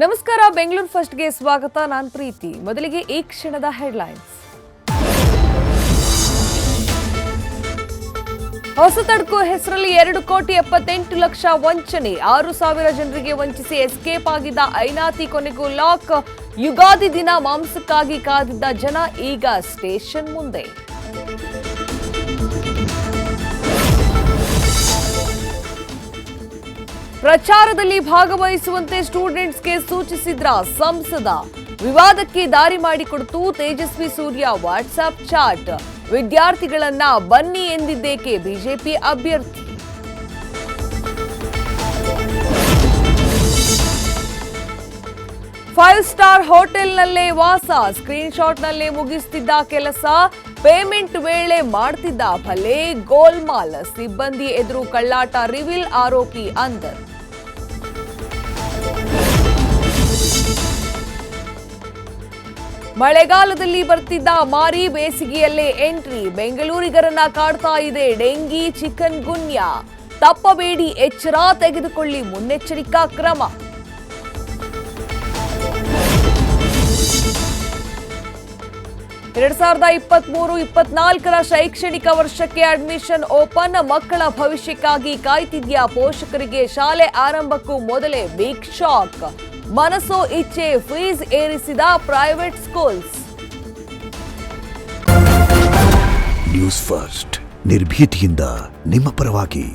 ನಮಸ್ಕಾರ, ಬೆಂಗಳೂರು ಫಸ್ಟ್ಗೆ ಸ್ವಾಗತ. ನಾನು ಪ್ರೀತಿ. ಮೊದಲಿಗೆ ಈ ಕ್ಷಣದ ಹೆಡ್ಲೈನ್ಸ್. ಹೊಸತಡ್ಕು ಹೆಸರಲ್ಲಿ 2,78,00,000 ವಂಚನೆ. 6,000 ಜನರಿಗೆ ವಂಚಿಸಿ ಎಸ್ಕೇಪ್ ಆಗಿದ್ದ ಐನಾತಿ ಕೊನೆಗೂ ಲಾಕ್. ಯುಗಾದಿ ದಿನ ಮಾಂಸಕ್ಕಾಗಿ ಕಾದಿದ್ದ ಜನ ಈಗ ಸ್ಟೇಷನ್ ಮುಂದೆ. ಪ್ರಚಾರದಲ್ಲಿ ಭಾಗವಹಿಸುವಂತೆ ಸ್ಟೂಡೆಂಟ್ಸ್ಗೆ ಸೂಚಿಸಿದ್ರ ಸಂಸದ. ವಿವಾದಕ್ಕೆ ದಾರಿ ಮಾಡಿಕೊಡ್ತು ತೇಜಸ್ವಿ ಸೂರ್ಯ ವಾಟ್ಸ್ಆಪ್ ಚಾಟ್. ವಿದ್ಯಾರ್ಥಿಗಳನ್ನ ಬನ್ನಿ ಎಂದಿದ್ದೇಕೆ ಬಿಜೆಪಿ ಅಭ್ಯರ್ಥಿ. ಫೈವ್ ಸ್ಟಾರ್ ಹೋಟೆಲ್ನಲ್ಲೇ ವಾಸ. ಸ್ಕ್ರೀನ್ ಶಾಟ್ನಲ್ಲೇ ಮುಗಿಸ್ತಿದ್ದ ಕೆಲಸ. ಪೇಮೆಂಟ್ ವೇಳೆ ಮಾಡ್ತಿದ್ದ ಭಲೇ ಗೋಲ್ಮಾಲ್. ಸಿಬ್ಬಂದಿ ಎದುರು ಕಳ್ಳಾಟ ರಿವೀಲ್. ಆರೋಪಿ ಅಂದರ್. ಮಳೆಗಾಲದಲ್ಲಿ ಬರ್ತಿದ್ದ ಮಾರಿ ಬೇಸಿಗೆಯಲ್ಲೇ ಎಂಟ್ರಿ. ಬೆಂಗಳೂರಿಗರನ್ನ ಕಾಡ್ತಾ ಇದೆ ಡೆಂಗಿ, ಚಿಕನ್ ಗುನ್ಯಾ. ತಪ್ಪಬೇಡಿ, ಎಚ್ಚರ ತೆಗೆದುಕೊಳ್ಳಿ, ಮುನ್ನೆಚ್ಚರಿಕಾ ಕ್ರಮ. ಎರಡ್ 2023-24 ಶೈಕ್ಷಣಿಕ ವರ್ಷಕ್ಕೆ ಅಡ್ಮಿಷನ್ ಓಪನ್. ಮಕ್ಕಳ ಭವಿಷ್ಯಕ್ಕಾಗಿ ಕಾಯ್ತಿದ್ಯಾ ಪೋಷಕರಿಗೆ ಶಾಲೆ ಆರಂಭಕ್ಕೂ ಮೊದಲೇ ಬಿಗ್ ಶಾಕ್. ಮನಸೋ ಇಚ್ಛೆ ಫೀಸ್ ಏರಿಸಿದ ಪ್ರೈವೇಟ್ ಸ್ಕೂಲ್ಸ್. ನ್ಯೂಸ್ ಫಸ್ಟ್, ನಿರ್ಭೀತಿಯಿಂದ ನಿಮ್ಮ ಪರವಾಗಿ.